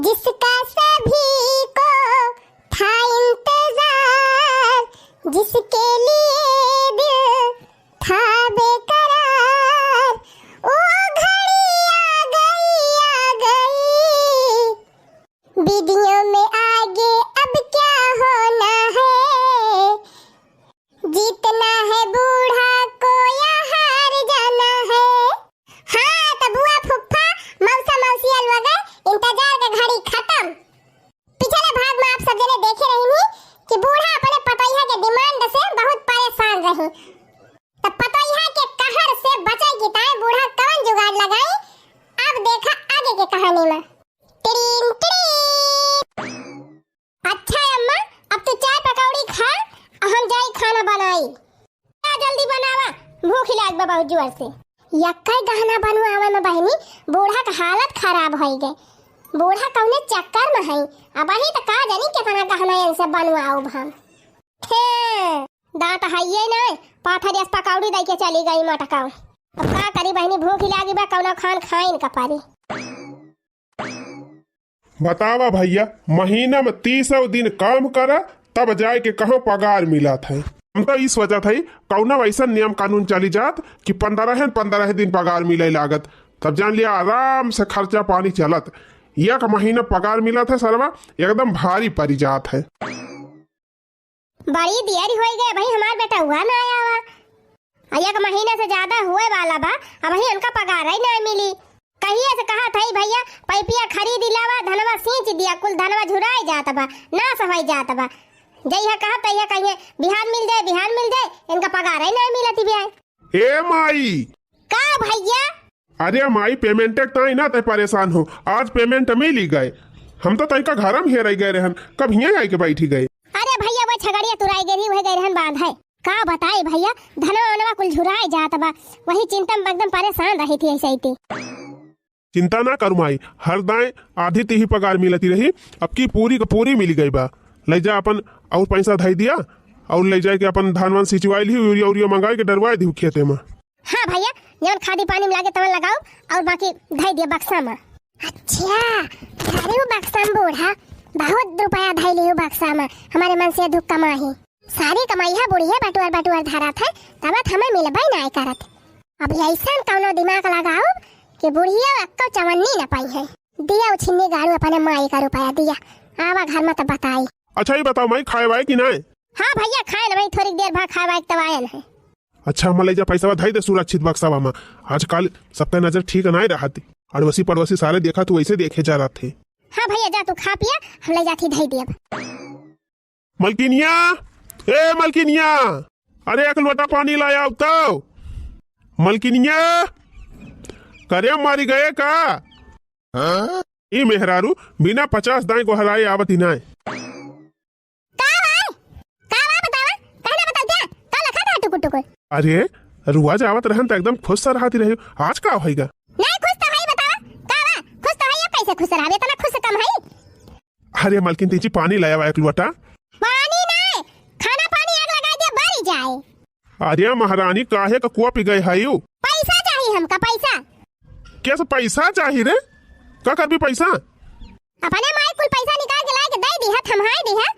जिसका सभी को था इंतजार, जिसके लिए दिल था बेकरार, वो घड़ी आ गई बिदियों में आगे अब क्या होना है, जीतना है बूढ़ा को या हार जाना है। हाँ तो बुआ फुफ्फा मौसा मौसी अलवगा इंतजार का घड़ी खत्म। पिछले भाग में आप सब जने देखे रही कि बूढ़ा अपने पतोहिया के डिमांड से बहुत परेशान रही, तो पतोहिया के कहर से बचे की ताए बूढ़ा कौन जुगाड़ लगाई, अब देखा आगे की कहानी में। टिरिन टिरिन। अच्छा अम्मा अब तू चाय पकौड़ी खा, हम जाई खाना बनाई। जल्दी बनावा, भूख लाग बा बहुत जोर से। यक्का गहना बनवावे में बहनी बूढ़ा का हालत खराब हो गई। बूढ़ा कौने चक्कर में है, अब ही तो का जानी कितना गहना इनसे बनवाओ हम। दांत हाइये ना पाथर पकौड़ी दे के चली गई मटकाओ। अब का करी बहनी, भूख लागी बा, कौना खान खाइन का पारी। बतावा भैया, महीना में 30 दिन काम करा तब जाए के कहाँ पगार मिला था। हम तो इस वजह थी कौना वैसा नियम कानून चली जात कि 15 दिन पगार मिले लागत, तब जान लिया आराम से खर्चा पानी चलत। एक महीना पगार मिला था सरवा एकदम भारी पड़ी जात है। बड़ी देरी हो गई भाई, हमार बेटा हुआ ना आया हुआ, एक महीने से ज्यादा हुए वाला बा, अब ही उनका पगार ही ना मिली। कहिए से कहा था भैया पैपिया खरीद लावा, धनवा सींच दिया, कुल धनवा झुराई जात बा, ना सफाई जात बा। जइहा कहा तइहा कहिए बिहान मिल जाए, इनका पगार ही ना मिला थी बिहान। ए माई का भैया? अरे माई पेमेंट ताई ना तय परेशान हो, आज पेमेंट मिल ही गए। हम तो तय का घर में हेर गए रहन, कब यहाँ आई के बैठी गए। अरे भैया वो छगड़िया तुराई गई वह गए रहन बांध है। का बताई भैया धनवा वनवा कुल झुराई जात बा, वही चिंता में एकदम परेशान रही थी ऐसे ही। चिंता ना करू माई, हर दाएं आधी तीही पगार मिलती रही, अब की पूरी का पूरी मिल गई बा। ले जा अपन और पैसा धाई दिया और ले जाए के अपन धानवान सिंचवाई ली, यूरिया मंगाई के डरवाई दी खेते में। हाँ भैया जब खादी पानी में लागे तब लगाओ और बाकी धाई दिया बक्सा में। अच्छा अरे वो बक्सा में बूढ़ा बहुत रुपया धाई ली बक्सा में, हमारे मन से दुख कमाही सारी कमाई है बुढ़िया बटुआर धारा था, तब हमें मिल भाई ना करत। अब ऐसा कौनो दिमाग लगाओ कि बुढ़िया अक्को चवन्नी न पाई है, दिया उछिन्नी गाड़ू अपने माई का रुपया दिया, आवा घर में तो बताई। अच्छा ये बताओ माई खाए वाए कि ना? हाँ भैया खाए ना भाई, थोड़ी देर बाद खाए वाए तब आयल है। अच्छा हम ले जा पैसा धाई दे सुरक्षित बक्सावा में, आजकल सबका नजर ठीक नहीं रहा थी, अड़ोसी पड़ोसी सारे देखा तू वैसे देखे जा रहा थे। हाँ भैया जा तू खा पिया, हम ले जाती धाई दिया। मलकिनिया ए मलकिनिया, अरे एक लोटा पानी लाया तो। मलकिनिया करे मारी गए का? हाँ? ई मेहरारू बिना 50 दाएं को हराए आवती ना। अरे रुआ जावत रहन तो एकदम खुश सा रहती रही, आज का होएगा? नहीं खुश तो है, बतावा का बा? खुश तो है या कैसे खुश रहबे, इतना खुश कम है। अरे मलकिन तीजी पानी लाया हुआ एक लोटा। पानी नहीं, खाना पानी आग लगा दे बरी जाए। अरे महारानी काहे का कुआ पी गए है? पैसा चाहिए हमका, पैसा। कैसे पैसा चाहिए रे? का कर भी पैसा? अपने माई कुल पैसा निकाल के लाके दे दी है, थमहाई दी है,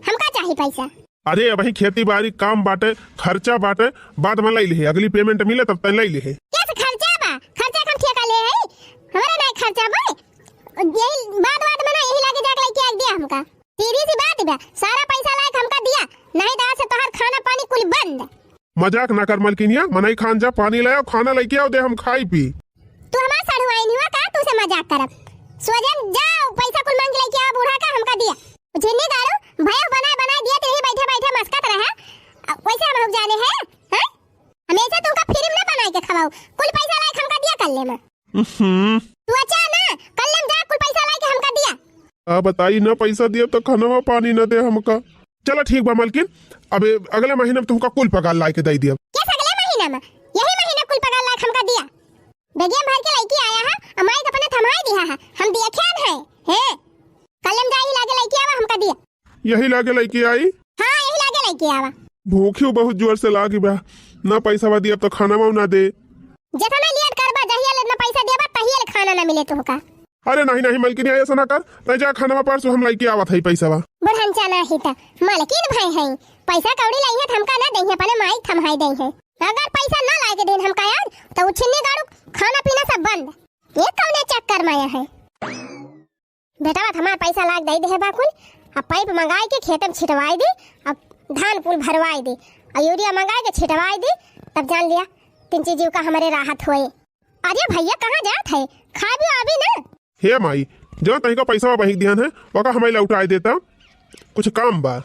हमका चाहिए पैसा। अरे अब ही खेती बाड़ी काम बाटे, खर्चा बाटे, बाद में ले ली, अगली पेमेंट मिले तब तक ले ली। कैसे खर्चा बा? खर्चा कम ठेका ले है, हमारा नहीं खर्चा बा, यही बाद में ना यही लाके जाके लेके आ दिया हमका। सीधी सी बात बा, सारा पैसा लाके हमका दिया, नहीं तो आज से तोहर खाना पानी कुल बंद। मजाक ना कर मलकिनिया, मनाई खान जा पानी लाओ, खाना लेके आओ दे, हम खाई पी। तू हमारा सड़वाई नहीं हुआ का, तू से मजाक करब। सोजन जाओ पैसा कुल मांग लेके आ, बूढ़ा का हमका दिया। जिन्नी गाड़ू भैया बना दिया तेरे बैठे मस्कत रहा, वैसे हम जाने हैं हैं? हमेशा तुमका फिल्म ना बनाई के खवाओ, कुल पैसा लाके हमका दिया कल्ले में। तू अच्छा ना कल्ले में जा, कुल पैसा लाके हमका दिया। बताई ना पैसा दिया तो खाना पानी न दे हमका। चलो ठीक बा मलकिन, अब अगले महीने में तुमका कुल पगार ला के दे दिया। कैसे अगले महीने में? यही महीने कुल पगार ला हमका दिया। बेगिया भर के लड़की आया है, हमारे तो अपने थमाई दिया है, हम दिए ख्याल है हैं? कलम जाई लागे लड़की आवा हमका दिया। यही लागे लड़की आई? हां यही लागे लड़की आवा। भूखियो बहुत जोर से लागी बा, ना पैसा बा दिया तो खाना में ना दे। जितना लेट करबा जहिया ले ना पैसा देबा तहिया ले खाना ना मिले तो का। अरे नहीं नहीं मलकिनी ऐसा ना कर, तय जा खाना परसों हम लेके आवत है पैसा बा। बुढ़न ना ही ता मालकिन भाई है, पैसा कौड़ी लाई है हमका ना दई है, अपने माई थमाई दई है। अगर पैसा ना लाए के दिन हमका यार तो उछिन्नी गाड़ू खाना पीना सब बंद। ये कौने चक्कर में है बेटा, हमार पैसा लाग दई दे बाकुल, अब पाइप मंगाए के खेत में छिटवाई दे, अब धान कुल भरवाई दे, और यूरिया मंगाए के छिटवाई दे, तब जान लिया 3 चीजों का हमारे राहत होए। अरे भैया कहाँ जात है, खा भी आवी ना। हे माई जो तही का पैसा वही ध्यान है वका हमें लौटाए देता, कुछ काम बा।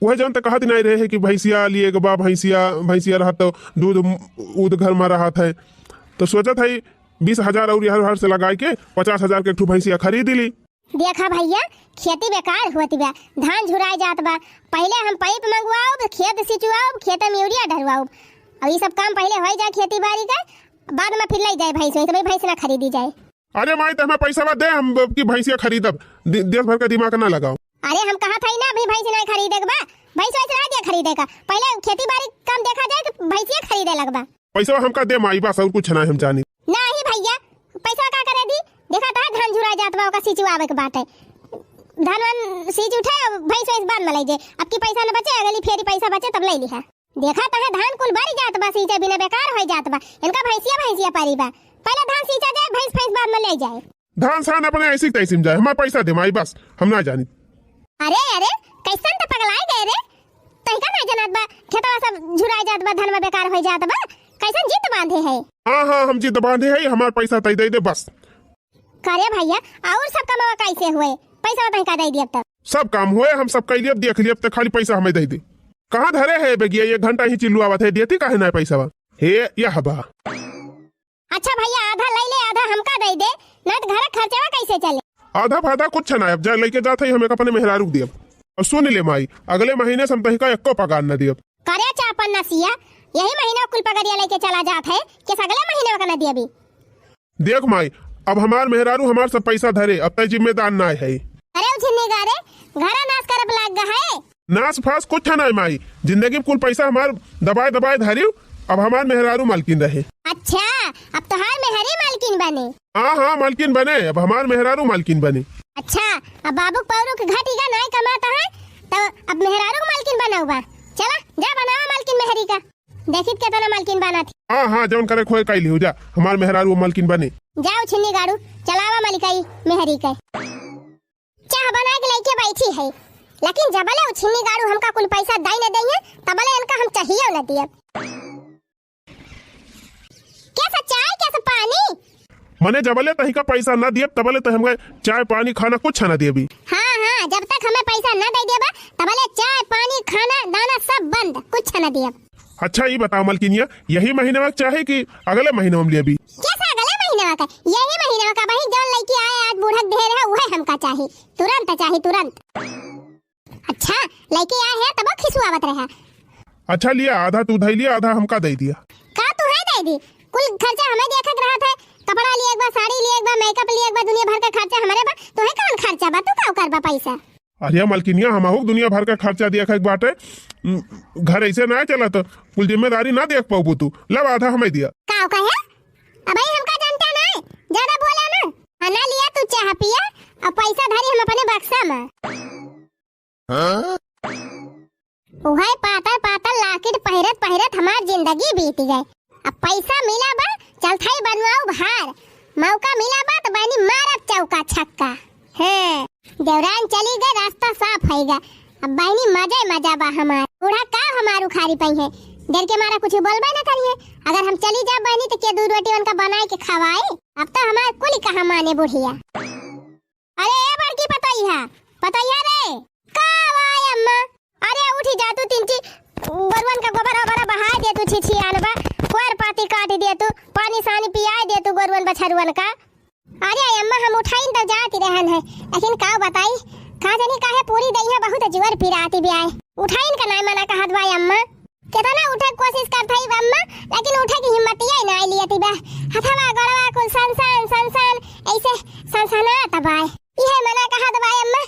वह जन तक कहत नहीं रहे है कि भैंसिया लिए के बा, भैंसिया रहा तो दूध उद घर में रहा था, तो सोचा था 20,000 और हर से लगाए के 50,000 के एक भैंसिया खरीद ली। देखा भैया खेती बेकार होती बा, धान झुराए जात बा, पहले हम पाइप मंगवाओ, खेत सिंचवाओ, खेत में यूरिया डलवाओ, अब ये सब काम पहले हो जाए खेती बाड़ी का, बाद में फिर ले जाए भैंस, तो भैंस ना खरीदी जाए। अरे माई तो हमें पैसा दे, हम की भैंसिया खरीदब, देश भर का दिमाग ना लगाओ। अरे हम कहा था ना अभी भैंस नहीं खरीदेगा बा, भैंस वैसे ना दिया खरीदेगा, पहले खेती बाड़ी काम देखा जाए तो भैंसिया खरीदे लगबा। पैसा हमका दे माई, बस और कुछ नहीं हम जानी। नहीं भैया पैसा का करे दी, देखा था धान झुरा जात बा, ओका सिंचवावे के बाटे, धान सींच उठे भैंस वैस बाद में ले जाए, अब की पैसा न बचे, अगली फेरी पैसा बचे तब ले लिहा। देखा था धान कुल भरी जात बा, सींचे बिना बेकार हो जात बा, इनका भैंसिया पारी बा, पहले धान सींचा जाए, भैंस बाद में ले जाए। धान सान अपने ऐसी तैसी में जाए, हमारा पैसा दे माई, बस हम ना जानी। अरे अरे कैसन तो पगलाए गए रे, तैका ना जनात बा, खेतवा सब झुराए जात बा, धन में बेकार हो जात बा, कैसन जिद बांधे है। हाँ हम जिद बांधे है, हमारा पैसा तय दे दे बस। करे भैया और सब कमावा कैसे हुए, पैसा तय का दे दिया तब सब काम हुए, हम सब कैलिए, देख लिए, अब तक खाली पैसा हमें दे दे। कहाँ धरे है बेगिया, 1 घंटा ही चिल्लुआवत है, देती काहे ना पैसा बा हे यह बा। अच्छा भैया आधा ले ले, आधा हमका दे दे, ना तो घर खर्चवा कैसे चले। आधा फायदा कुछ ना, अब जा लेके जाते ही हमें अपने मेहरारू दियब, और सुन ले माई अगले महीने से हम तही का एको पगार न दियब। करे चापन नसिया, यही महीना कुल पगारिया लेके चला जात है कि अगले महीने का न दिया भी। देख माई अब हमार मेहरारू हमार सब पैसा धरे, अब तय जिम्मेदार ना है। अरे उछिन्नी गारे घरा नाश करब लाग गा है, नाश फास कुछ ना माई, जिंदगी में कुल पैसा हमार दबाए दबाए धरियो, अब हमार मेहरारू मालकिन रहे। अच्छा अब तो हर मेहरी मालकिन बने। हाँ मालकिन बने, अब हमार मेहरारू मालकिन बने। अच्छा अब बाबू पौरू के घाटीगा नहीं कमाता है, तो अब मेहरारू को मालकिन बना हुआ, चला जा बनावा मालकिन मेहरी का, देखित कितना मालकिन बना थी। हाँ जौन करे खोए कैली हो जा, हमार मेहरारू मालकिन बने। जाओ छिन्नी गाड़ू चलावा मलिकाई मेहरी का, चाह बना के लेके बैठी है, लेकिन जबले छिन्नी गाड़ू हमका कुल पैसा दई न दई है, तबले इनका हम चाहिए न दिए। कैसा चाय कैसा पानी, मने जबले तही का पैसा ना दिए तबले तो हमें चाय पानी खाना कुछ ना दिए भी। हाँ जब तक हमें पैसा न दे देबा तबले चाय पानी खाना दाना सब बंद, कुछ न दिए। अच्छा ये बताओ मलकिनिया, यही महीने में चाहे कि अगले महीने में लिए भी? कैसा अगले महीने का, यही महीने का भाई, जौन लड़की आए आज बूढ़क ढेर है वह हमका चाहिए, तुरंत चाहिए तुरंत। अच्छा लड़की आए है तब खिसुआवत रहा। अच्छा लिया, आधा तू धई लिया, आधा हमका दे दिया। का तू है दे दी, कुल खर्चा हमें देखत रहा था, कपड़ा लिए एक बार, साड़ी लिए एक बार, मेकअप लिए एक बार, दुनिया भर का खर्चा हमारे बा, तो है कौन खर्चा बा, तू का करबा पैसा। अरे मलकिनिया हम दुनिया भर का खर्चा दिया खाई बाटे, घर ऐसे ना चला तो कुल जिम्मेदारी ना देख पाऊ तू, लब आधा हमें दिया। का कहे अबे हमका जानता नहीं, ज्यादा बोला ना, ना लिया तू चाह पिया, अब पैसा धरी हम अपने बक्सा में। उहाय पातर पातर लाकिट पहिरत पहिरत हमार जिंदगी बीत गए, अब पैसा मिला बा चल थाई बनवाऊ भार, मौका मिला बा तो बनी मारब चौका छक्का है। देवरान चली गए रास्ता साफ होएगा, अब बहनी मजा बा हमार, बूढ़ा का हमार उखारी पई है, डर के मारा कुछ बोलबे न करिए, अगर हम चली जा बहनी तो के दूध रोटी उनका बनाए के खवाए, अब तो हमार कुल कहा माने बुढ़िया। अरे ए बड़की पतैया रे का वाय अम्मा, अरे उठी जा तू, तिनची गरुवन का गोबर वगैरह बहा दे तू, छिछी आनबा कोर पाती काट दे तू, पानी सानी पिया दे तू गरुवन बछरुवन का। अरे अम्मा हम उठाइन तो जाती रहन है, लेकिन का बताई का जानी काहे पूरी दईया बहुत जुवर पिराती भी आए, उठाइन का नहीं मना कहत भाई अम्मा, कितना उठे कोशिश करथई अम्मा, लेकिन उठे की हिम्मत ही नहीं लियती बा, हथवा गड़वा कुल सनसन ऐसे सनसना तबाय, इहे मना कहत भाई अम्मा,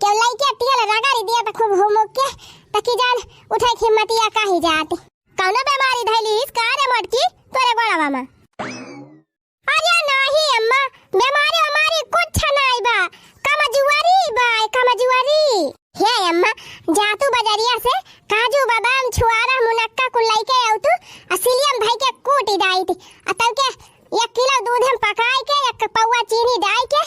के लइके टियल रगारी दिया त खूब हुमुक के तकी जान उठे की हिम्मत या काहे जाती, कौनो बीमारी धैली इस का रे मटकी तोरे गड़वा में। अरे नहीं अम्मा, बीमारी हमारी कुछ नहीं बा, कमजुआरी बा, कमजुआरी। हे अम्मा, जातू बजरिया से काजू बादाम छुआरा मुनक्का कुल लेके आउतू, असिलियम भाई के कूटी दाई थी, तब के 1 किलो दूध हम पकाए के 1 पौवा चीनी डाल के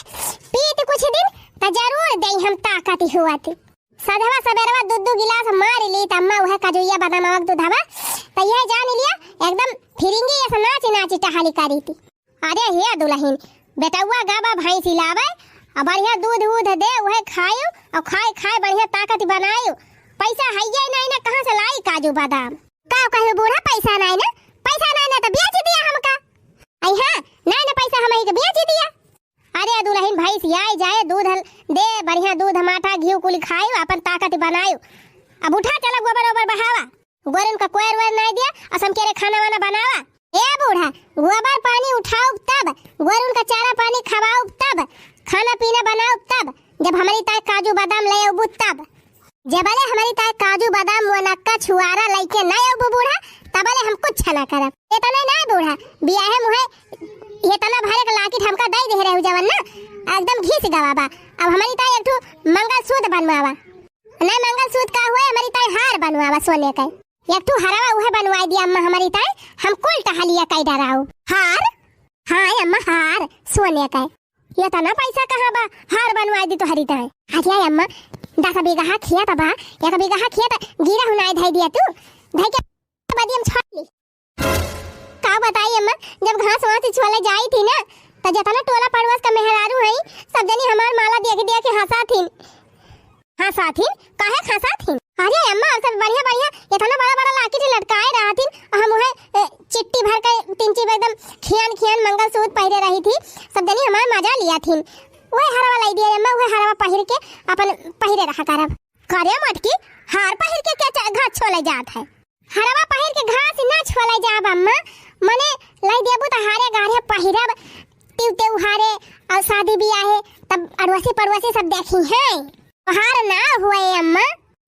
पीत कुछ दिन त जरूर दई हम ताकत हुआ थी। सधवा सबेरवा दूध गिलास मार ली त अम्मा वह काजुया बादाम आवक दूधवा त यह जान लिया एकदम फिरिंगी ऐसा नाची नाची टहाली करी थी। अरे हे दुल्हन, बेटौआ गाबा भैंस लावे और बढ़िया दूध दूध दे वह खायो और खाए खाए बढ़िया ताकत बनायो। पैसा है नहीं ना, कहां से लाई काजू बादाम? का कहे बूढ़ा पैसा नहीं ना, पैसा नहीं ना तो बेच दिया हमका। आई हां, नहीं ना पैसा हम के बेच दिया। अरे दुल्हन भैंस आए जाए दूध दे, बढ़िया दूध माठा घी कुल खायो अपन ताकत बनायो। अब उठा चला गोबर ओबर बहावा, गोरन का कोयर वर नहीं दिया असम के खाना वाना बनावा। ए बूढ़ा, गोबर पानी उठाओ तब, गोरन का चारा पानी खवाओ तब, खाना पीना बनाओ तब, जब हमारी ताय काजू बादाम ले आबू तब। जबले हमारी ताय काजू बादाम मुनक्का छुआरा लेके नहीं आबू बूढ़ा, तबले हम कुछ ना करब। इतना नहीं बूढ़ा, बियाहे मुहे ये तना भरे के लाकिट हमका दई दे रहू जवन ना, एकदम घिस गवाबा। अब हमारी ताय एक ठो मंगलसूत्र बनवावा, नहीं मंगलसूत्र का हुए हमारी ताय हार बनवावा सोने का, एक ठो हरावा उहे बनवाई दिया अम्मा हमारी ताय, हम कुल टहलिया कई डराऊ। हार? हां अम्मा हार सोने का। ये तना पैसा कहां बा, हार बनवाई दी तो हरी ताय। अरे अम्मा 10 बीघा खेत बा, 1 बीघा खेत गिरा हुनाई धई दिया तू, धई के बदी हम छोड़ ली। का बताई अम्मा, जब घास वास छोले जाई थी ना त जतना टोला पड़ोस का मेहरारू हई सब जनी हमार माला देख दिया के हंसाथिन। हंसाथिन काहे हंसाथिन? अरे अम्मा सब बढ़िया बढ़िया इतना बड़ा बड़ा लाकिट लटकाए रहथिन, हम वह चिट्ठी भर के 3 एकदम खियान खियान मंगलसूत्र पहरे रही थी, सब जनी हमार मजा लिया थिन। वह हरवा लाई दिया अम्मा, वह हरवा पहिर के अपन पहिरे रहा करब। करे मटकी, हार पहिर के क्या घास छोले जात है? हरवा पहिर के घास ना छोले जाब अम्मा, मने लाई देबू त हारे गाढ़े पहिरब, त्योहारे और शादी ब्याह तब अड़ोसी पड़ोसी सब देखी हैं। हार ना हुए अम्मा,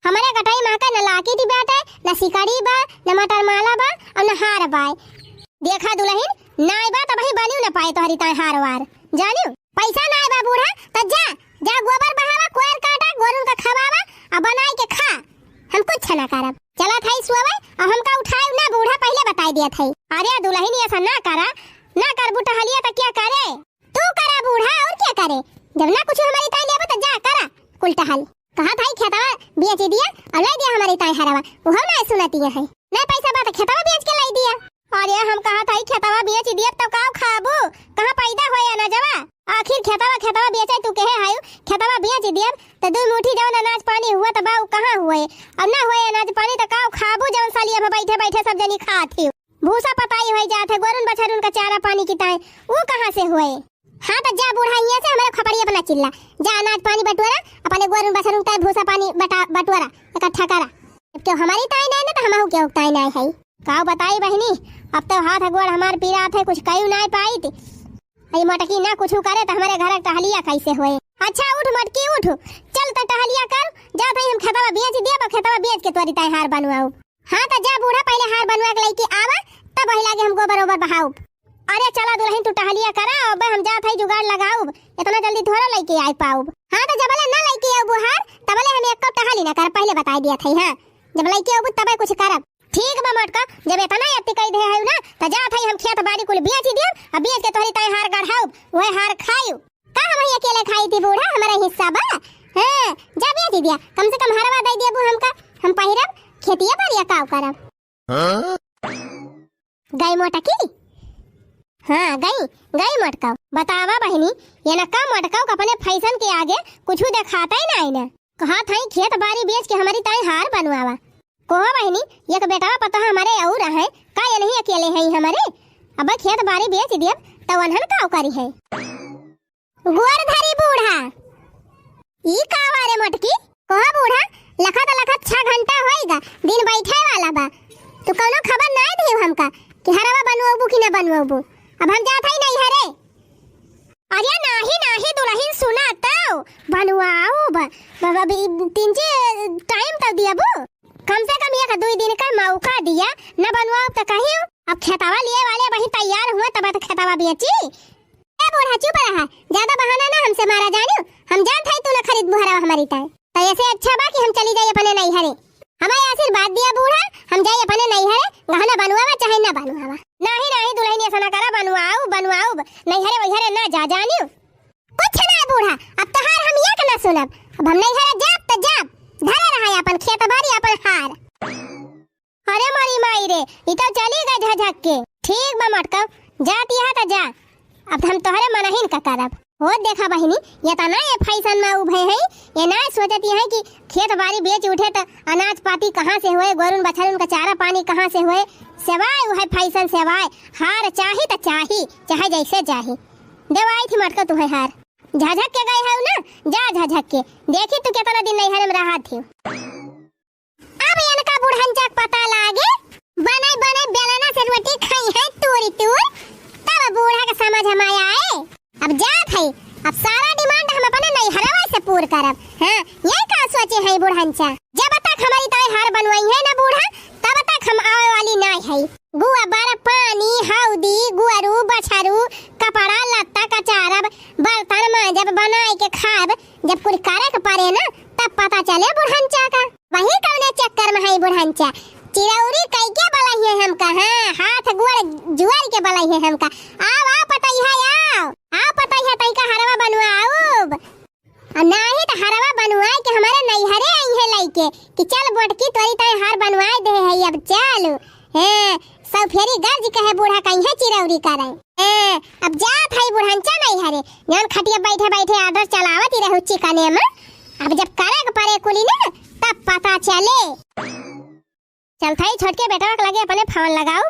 हमारे कटाई माँ का न लाकिट बाटे, न सिकड़ी बा, न मटर माला बा और न हार बाय। देखा दुल्हन, नाई बा तब ही बनियो न पाए तोहरी ताय हार वार, जानियो? पैसा नाई बा बूढ़ा त जा जा गोबर बहावा, कोयर काटा, गोरुन का खवावा और बनाई के खा, हम कुछ ना करब। चला थाई सुआवे और हमका उठाए ना बूढ़ा, पहले बताई दिया थाई। अरे दुल्हन ऐसा ना करा, ना कर बूटा हलिया त क्या करे? तू करा बूढ़ा और क्या करे? जब ना कुछ हमारी ताई लेबो त जा करा उल्टा हल। कहा थाई खेतवा बेच दिया और ले दिया हमारी ताई हरवा, वो ना सुनती है ना पैसा बात खेतवा बेच के लाई दिया। अरे हम कहा थाई खेतवा बेच दिया तो का खाबू, कहां पैदा होया ना जवा? आखिर खेतवा बेचे तू कहे हायो, खेतवा बेच दिया तो 2 मुट्ठी जवन अनाज पानी हुआ त बाऊ कहां हुए? अब ना हुए अनाज पानी त का खाबू जवन सालिया में बैठे बैठे सब जनी खाती। भूसा पताई हो जात है, गोरन बछरुन का चारा पानी की ताई वो कहां से हुए? हाँ तो जा बूढ़ा यहाँ से हमारे खपड़िया बना चिल्ला, जा अनाज पानी बटोरा, अपने गोरन बछरुन का भूसा पानी बटोरा इकट्ठा करा। क्यों हमारी ताई नहीं ना तो हमाहू क्यों ताई नहीं है? का बताई बहनी, अब तो हाथ गोड़ हमार पीरात है, कुछ कहीं नहीं पाई थी। आई मटकी ना कुछ करे तो हमारे घर टहलिया कैसे हुए? अच्छा उठ मटकी उठ, चल तो टहलिया कर, जा भाई हम खेतवा बेच दिया, खेतवा बेच के तोरी ताई हार बनवाऊ। हाँ तो जा बूढ़ा पहले हार बनवा के लेके आवा, तब वही लागे हम गोबर ओबर बहाऊ। अरे चला दुल्हन तू टहलिया करा, अब हम जात है जुगाड़ लगाऊ, इतना जल्दी थोड़ा लेके आई पाऊ। हाँ तो जबले ना लेके आऊ बुहार तबले हम एक टहली ना कर, पहले बताई दिया था। हां जब लेके आऊ तबे कुछ करब, ठीक बा मटका? जब इतना अति कह दे है ना तो जात है हम खेत बाड़ी कुल बेच दियो, अब बेच के तोरी ताई हार गढ़ाऊ, वह हार खायू। का हम अकेले खाई थी बूढ़ा, हमारा हिस्सा बा। हां जा बेच दिया, कम से कम हरवा दे देबू हमका, हम पहिरब खेतिया बाड़िया काव करब। गई मोटकी? हाँ गई मटकाओ। बतावा बहनी, ये न का मटकाओ अपने फैशन के आगे कुछ दिखाता ही नहीं ना। कहा था खेत बाड़ी बेच के हमारी ताई हार बनवावा। कोहा बहनी, एक बेटा पता हमारे और है का, ये नहीं अकेले है हमारे। अब खेत बाड़ी बेच दिया तो वनहन का करी है। गोरधरी बूढ़ा ई का वारे मटकी? कोहा बूढ़ा, लखत 6 घंटा होएगा दिन बैठे वाला बा, तू कोनो खबर नहीं दी हमका कि हरवा बनवाबू कि ना बनवाबू? अब हम जात ही नहीं हरे। अरे नाही दुल्हन सुना तो बनवाओ बाबा 3 टाइम तक दिया बू, कम से कम 1-2 दिन का मौका दिया, न बनवाओ तो कहियो अब खेतवा लिए वाले वही तैयार हुए तब तक खेतवा बेची। ए बूढ़ा चुप रहा, ज्यादा बहाना ना हमसे मारा जानियो। हम जानत हई तू ना खरीद बुहरा हमारी ताई। तो ऐसे अच्छा बा कि हम चली जाई अपने नैहरे। हमारे आशीर्वाद दिया बूढ़ा, हम जाई अपने नैहरे, गहना बनवावा चाहे ना बनवावा। नाही नाही दुल्हन ऐसा ना करा, बनवाऊ नैहरे वैहरे ना जा जानियो। कुछ ना बूढ़ा, अब तहार हम ये ना सुनब। अब हम नैहरे जाब त जाब, धरे रहा अपन खेत बाड़ी अपन हार। अरे मारी माई रे, ई तो चली गई झझक के। ठीक बा मटका, जाती है त जा, अब हम तोहरे मनहीन का करब। हो देखा बहिनी, ये तो ना ये फैशन में उभे है, ये ना सोचती है कि खेत बाड़ी बेच उठे तो अनाज पाती कहाँ से हुए, गोरुन बछरुन का चारा पानी कहाँ से हुए। सेवाय वह फैशन सेवाय, हार चाही तो चाही, चाहे जैसे चाही। देवाई थी मटका तुम्हें हार, झझक के गए है ना, जा झझक के देखी तू कितना दिन नैहर में रहा थी। अब इनका बुढ़नचा पता लागे, बनाई बनाई बेलना से रोटी खाई है तूरी तूर, तब बूढ़ा का समझ हमाया आए। अब जात है, अब सारा डिमांड हम अपने नैहरवा से पूर करब। हां ये का सोचे है बुढ़नचा, जब तक हमारी ताई हार बनवाई है ना बूढ़ा, तब तक हम आवे वाली नहीं है। गुआ बार पानी हौदी गुअरू बछरू कपड़ा लत्ता का चारब बर्तन मांजब बनाए के खाब, जब कुछ करे के पड़े ना तब पता चले बुढ़नचा का। वही कौने चक्कर में है बुढ़नचा, चिरौरी कई के बलाई है हमका। हाँ हाथ गुड़ जुआर के बलाई है हमका। आओ आओ पतई है, आओ पतई है, तई का हरवा बनवाओ। नहीं तो हरवा बनवाए के हमारे नैहरे आई है लइके कि चल बोटकी तोरी तई हार बनवाए दे है। अब चल सब फेरी गर्ज कहे बूढ़ा कहीं है चिरौरी करे। अब जात है बुढ़नचा नैहरे, जौन खटिया बैठे बैठे आर्डर चलावत ही रहू चिकने में। अब जब करे के परे कुली ना तब पता चले। चल थाई छोटके बेटा के लगे अपने फोन लगाओ।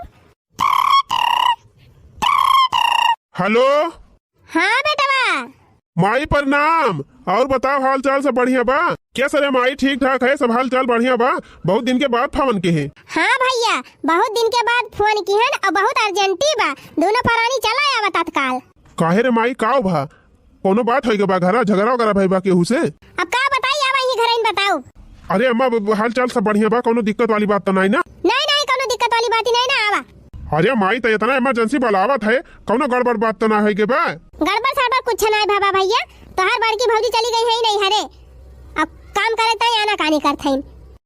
हेलो हाँ बेटवा। माई प्रणाम, और बताओ हाल चाल सब बढ़िया बा? क्या सर माई ठीक ठाक है, सब हाल चाल बढ़िया बा? बहुत दिन के बाद फोन के है। हाँ भैया बहुत दिन के बाद फोन की है और बहुत अर्जेंटी बा, दोनों परानी चला आवा तत्काल। काहे रे माई काओ भा, कोनो बात होई के बा, घरा झगड़ा वगैरह भाई बा केहू से? अब का बताई आवा ही घर इन बताओ। अरे अम्मा हाल चाल सब बढ़िया बा, कोनो दिक्कत वाली बात तो नहीं ना? नहीं कोनो दिक्कत वाली बात ही नहीं ना आवा। अरे माई तो इतना इमरजेंसी बुलावत है, कोनो गड़बड़ बात तो ना है के बा? गड़बड़ सड़बड़ कुछ नहीं बाबा भैया, तोहार बड़की भौजी चली गई है नहीं हरे, अब काम करे तई आना कानी करथई,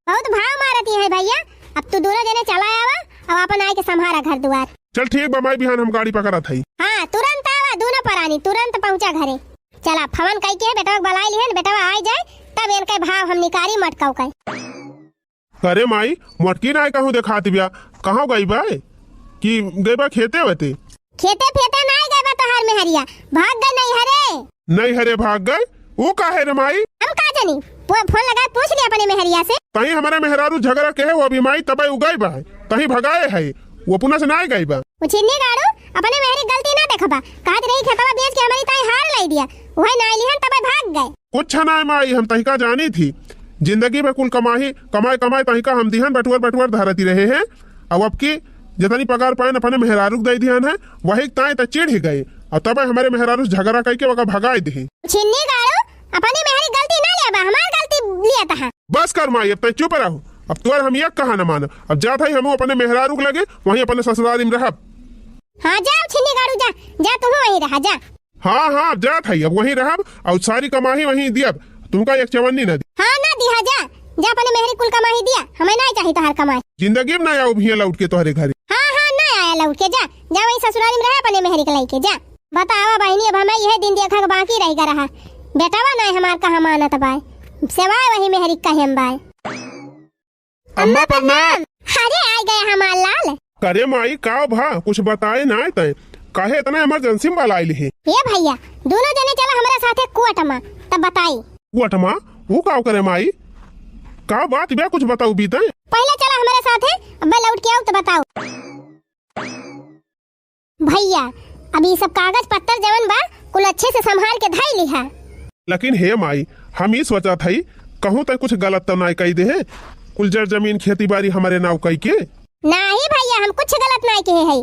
बहुत भाव मारती है भैया। अब तू दोनों जने चला आवा और अपन आए के संभारा घर द्वार। चल ठीक बा माई, बिहान हम गाड़ी पकड़त हई। हां तुरंत आवा, दोनों परानी तुरंत पहुंचा घरे। चला फवन कई के बेटा बुलाई लिहन, बेटा आ जाए तब इनके भाव हम निकारी मटकाऊ कई। अरे माई मटकी ना कहूं देखाती बिया, कहां गई बा कि गई बा खेते होते? खेते फेते नहीं गए बा तोहार में हरिया, भाग गए नहीं हरे। नहीं हरे भाग गए, वो काहे रे माई? हम का जानी, फोन लगा पूछ लिया अपने मेहरिया से। तही हमारे मेहरारू झगड़ा के है वो अभी माई तबे उगाई बा, तही भगाए है वो पुनः से नहीं गई बा। उछिन्नी गाड़ू अपने मेहरी गलती ना देखबा, कहत रही खेतवा बेच के हमारी ताई हार लाई दिया, वही ना लिहन तबे भाग गए। कुछ ना माई, हम तही का जानी थी, जिंदगी में कुल कमाई तही का हम दिहन बटुअर धरती रहे हैं। अब की जितनी पगार पाए अपने मेहरारू दे दिहन है, वही ताई त चिढ़ ही गए और तबे हमारे मेहरारू झगड़ा करके वका भगाई दी। उछिन्नी गाड़ू अपनी मेहरी गलती ना लिया बा, हमार गलती लिया था। बस कर माई, अब तय चुप रहो, अब तुअर हम ये कहा न मानो। अब जात है हम अपने मेहरारू के लगे वहीं अपने ससुराल में रहब। हाँ जाओ छिन्नी गाड़ू जा, जा तुम वहीं रहा जा। हाँ जात है अब वहीं रहब और सारी कमाई वहीं दियब, तुमका एक चवन्नी न दी। हाँ ना दिया जा, जा अपने मेहरी कुल कमाई दिया, हमें नहीं चाहिए तोहार कमाई। जिंदगी में ना आओ भैया लौट के तोहरे घरे। हाँ ना आया लौट के, जा वहीं ससुराल में रह अपने मेहरी के लेके जा। बतावा बहनी अब हमें यह दिन देखा बाकी रह रहा, बेटावा नहीं हमार कहा मानत बाय, सेवाय वही मेहरी कहे हम बाय। अम्मा प्रणाम। अरे आ गए हमार लाल। करे माई का भा कुछ बताए ना तय, काहे इतना इमरजेंसी में बुलाई ली? ये भैया दोनों जने चला हमारे साथे कुआटमा, तब बताई। कुआटमा वो का करे माई, का बात बे कुछ बताओ बीते। पहले चला हमारे साथे, अब लौट के आओ तो बताओ। भैया अभी सब कागज पत्तर जवन बा कुल अच्छे से संभाल के धाई लिहा। लेकिन हे माई हम ही सोचा था कहूँ तक कुछ गलत तो नहीं कही दे है, कुल जर जमीन खेती बाड़ी हमारे नाव कही के। नहीं भैया हम कुछ गलत नहीं कहे है,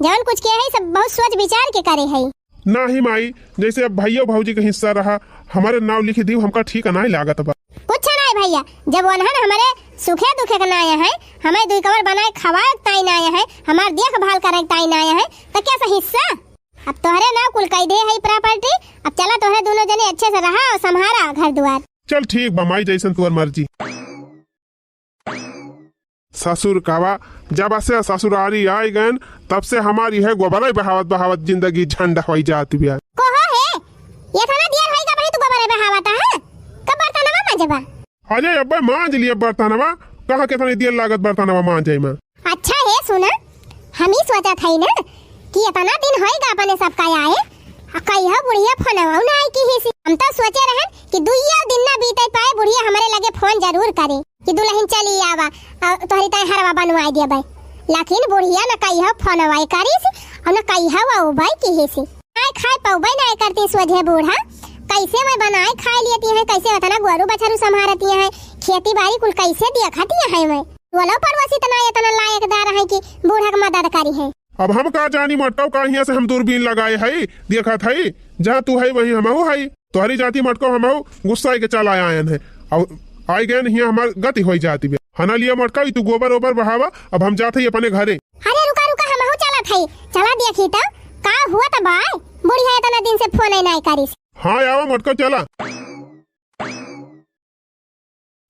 जवन कुछ कहे है सब बहुत सोच विचार के करे है। नहीं माई, जैसे अब भैया भौजी का हिस्सा रहा हमारे नाव लिखी दी, हमका ठीक नहीं लागत बा। कुछ नहीं भाई भैया जब उन्हन हमारे सुखे दुखे के नाया है, हमें दुई कवर बनाए खवाए ताई नाया है, हमार देखभाल करे ताई नाया है, तो कैसा हिस्सा अब तोहरे ना कुल कई दे है प्रॉपर्टी। अब चला तोहरे दोनों जने अच्छे से रहा और संभारा घर द्वार। चल ठीक बा माई, जैसन तुअर मर्जी। ससुर कावा जब से ससुरारी आई गन तब से हमारी है गोबरे बहावत बहावत जिंदगी झंड हो जाती है। कोहो है ये थाना दियर होई का भाई तू गोबरे बहावत है कब बर्तनवा मजबा। अरे अब्बे मांज लिए बर्तनवा, कहा के तने दियर लागत बर्तनवा मांज जाई में। अच्छा है सुना, हम ही सोचा था ना कि इतना दिन होएगा अपने सबका आए कहिया बुढ़िया फोनवा ना आई की हिसी। हम तो सोचे रहन कि दुइया दिन ना बीते पाए बुढ़िया हमारे लगे फोन जरूर करे कि दुल्हन चली आवा तोहरी ताई हरवा बनवाई दे भाई, लेकिन बुढ़िया ना कहिया फोनवा करी सी और ना कहिया वो भाई की हिसी। आए खाए पौबे ना करती सोझे बूढ़ा कैसे मैं बनाए खाए लेती है, कैसे इतना गोरू बछरू संभालती है, खेती बाड़ी कुल कैसे देखती है। मैं बोलो पड़ोसी इतना लायकदार है कि बूढ़ा की मदद करी है। अब हम का जानी मटको का यहाँ से हम दूरबीन लगाए है देखा था जहाँ तू है वही हमहू है, तुम्हारी जाति मटको हमहू गुस्सा के चल आयन है और आई गए नहीं हमार गति हो जाती है। हना लिया मटका तू गोबर ओबर बहावा, अब हम जाते अपने घरे। अरे रुका रुका हमहू चला था, चला देखी तो का हुआ तो बाय बुढ़िया इतना दिन से फोन नहीं करी। हाँ आवा मटको चला।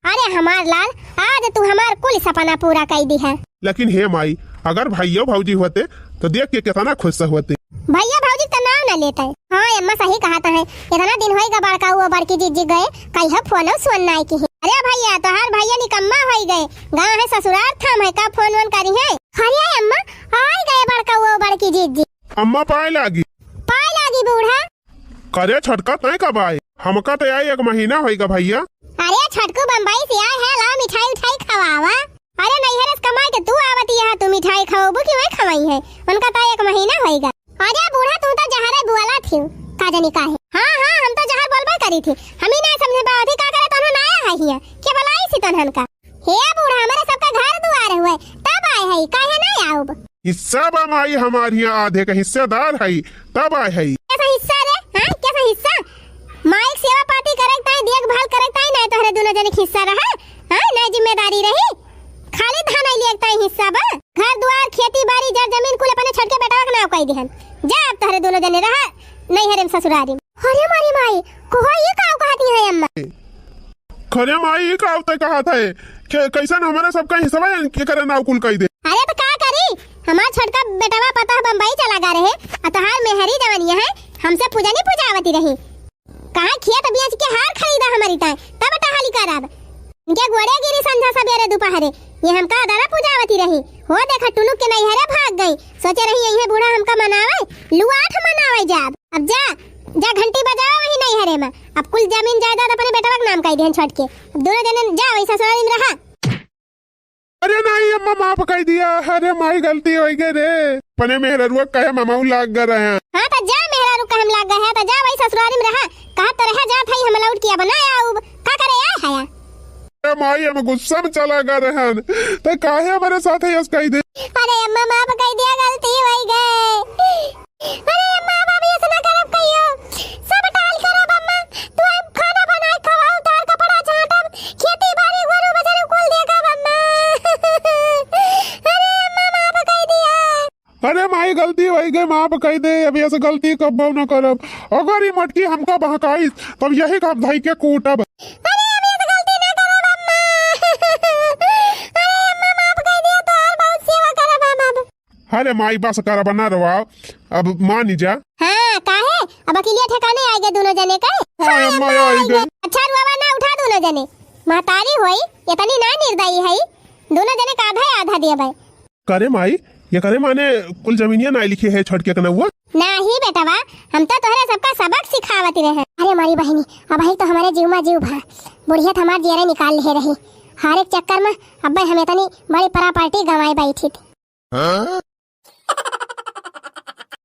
अरे हमार लाल आज तू हमार कुल सपना पूरा कर दी है। लेकिन हे माई अगर भैया भौजी होते तो देख के कितना खुश होते। भैया भौजी का नाम न लेते। हाँ अम्मा सही कहा है, इतना दिन होएगा बड़का हुआ बड़की जीजी गए कहीं फोन सुन नहीं की। अरे भैया तो हर भैया निकम्मा हो गए, गाँव है ससुराल थाम है का फोन वोन करी है। अरे अम्मा आई गए बड़का हुआ बड़की जीजी। अम्मा पाए लागी बूढ़ा करे छटका तय कब आए, हमका तो आई 1 महीना होएगा भैया। अरे छटकू बम्बई से आए है, ला मिठाई उठाई खवावा। अरे नहीं है कमाई के तू आवती है, तू मिठाई खाओबू कि वही खवाई है, उनका तो 1 महीना होएगा। अरे बूढ़ा तू तो जहर बुआला थी का जानी का है। हाँ हाँ हम तो जहर बोलबे करी थी, हम ही नहीं समझे बावधी का करे तोन आया है हिया के बुलाई सी तोन का। हे बूढ़ा हमारे सबका घर दुआर हुए तब आए है, काहे नहीं आओब। हिस्सा बमाई हमारे यहाँ आधे का हिस्सेदार है तब आए है। कैसा हिस्सा रे? हां कैसा हिस्सा? माइक सेवा पार्टी करे ताई देखभाल करे ताई नहीं तोहरे दोनों जने हिस्सा रहा। हां नहीं जिम्मेदारी रही, खाली धान आई ले ताई हिस्सा बा। घर द्वार खेती बाड़ी जड़ जमीन कुल अपने छटके बेटा के नाम कह दिहन। जा अब तोहरे दोनों जने रहा नहीं हरे ससुरारी। अरे मारी माई कोहो ये का कहती है अम्मा। खरे माई ये का होता कहा था कि कैसन हमारे सबका हिस्सा है के करे नाव कुल कह दे। अरे तो का करी हमार छटका बेटवा पता बम्बई चला गा रहे अतहार मेहरी जवानिया है, हमसे पूजा नहीं पूजावती रही। कहां खेत बेच के हार खरीदा हमारी ताई तब टहाली करब इनके गोड़े गिरी संध्या सवेरे दोपहरे ये हमका दादा पूजावती रही। हो देखा टुनुक के नहीं हरे भाग गई, सोचे रही यही बूढ़ा हमका मनावे लुआठ मनावे। जाब अब जा जा घंटी बजाओ वही नहीं हरे में। अब कुल जमीन जायदाद अपने बेटवा के नाम कह देन छोड़ के, अब दोनों जने जा वही ससुराल में रहा। अरे नहीं अम्मा माफ कह दिया, अरे माई गलती हो गई रे, पने मेहरा रुआ कहे मामाऊ लाग गए रहे। हां तो जा मेहरा रुक हम लाग गए है तो जा वही ससुराल में रहा। कहा तो रह जा भाई हम लौट किया बनाया अब का करे आया है। अरे माई हम गुस्सा में चला गए रहन तो काहे हमारे साथ है कह दे। अरे अम्मा माफ कह दिया गलती हो गई। अरे अम्मा बाबी ऐसा ना करब कहियो, सब टाल करब अम्मा। तू अब खाना बनाए खवाओ तार कपड़ा झाटब खेती बाड़ी गोरु बछरू कुल देखब अम्मा। अरे अम्मा माफ कह दिया। अरे माई गलती हो गई माफ कह दे, अभी ऐसे गलती कब न करब। अगर ये मटकी हमका बहकाई तब यही काम धाई के कूटब। अरे अभी ऐसे गलती ना करब अम्मा। अरे अम्मा माफ कह दिया तो और बहुत सेवा करब हम अब। अरे माई बस कर बना रवाओ अब मान जा। हाँ काहे अब अकेले ठिकाने आएगे दोनों जने का। हां अम्मा आएगे। अच्छा रुआ ना उठा दोनों जने, महतारी होई इतनी ना निर्दयी है, दोनों जने का आधा आधा दिए भाई। करे माई ये करे माने कुल जमीनिया ना लिखे है छोड़ के हुआ नहीं बेटवा, हम तो तोहरे सबका सबक सिखावती रहे। अरे हमारी बहनी अब भाई तो हमारे जीव में जीव भा बुढ़िया हमार जेरे निकाल ले रही, हर एक चक्कर में अब हम इतनी बड़ी प्रॉपर्टी गंवाई बैठी थी।